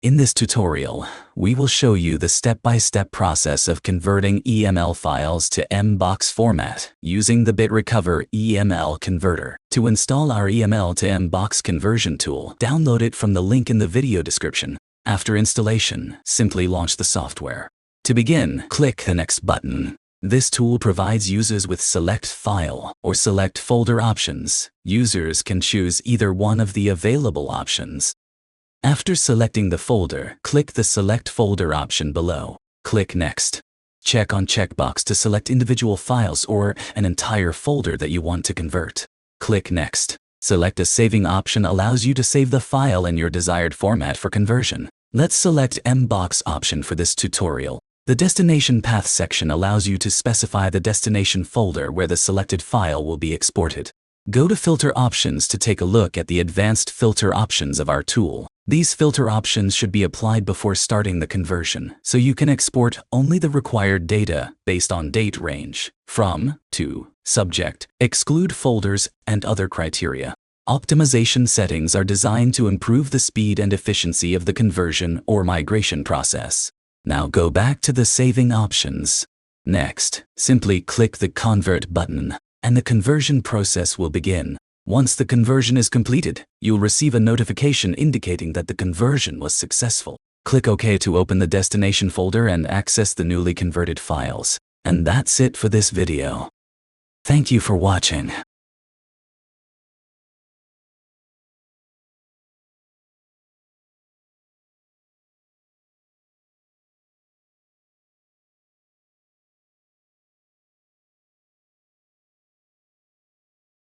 In this tutorial, we will show you the step-by-step process of converting EML files to MBOX format using the BitRecover EML converter. To install our EML to MBOX conversion tool, download it from the link in the video description. After installation, simply launch the software. To begin, click the Next button. This tool provides users with Select File or Select Folder options. Users can choose either one of the available options. After selecting the folder, click the Select Folder option below. Click Next. Check on checkbox to select individual files or an entire folder that you want to convert. Click Next. Select a saving option allows you to save the file in your desired format for conversion. Let's select MBOX option for this tutorial. The Destination Path section allows you to specify the destination folder where the selected file will be exported. Go to Filter Options to take a look at the advanced filter options of our tool. These filter options should be applied before starting the conversion, so you can export only the required data based on date range, from, to, subject, exclude folders, and other criteria. Optimization settings are designed to improve the speed and efficiency of the conversion or migration process. Now go back to the saving options. Next, simply click the Convert button, and the conversion process will begin. Once the conversion is completed, you'll receive a notification indicating that the conversion was successful. Click OK to open the destination folder and access the newly converted files. And that's it for this video. Thank you for watching.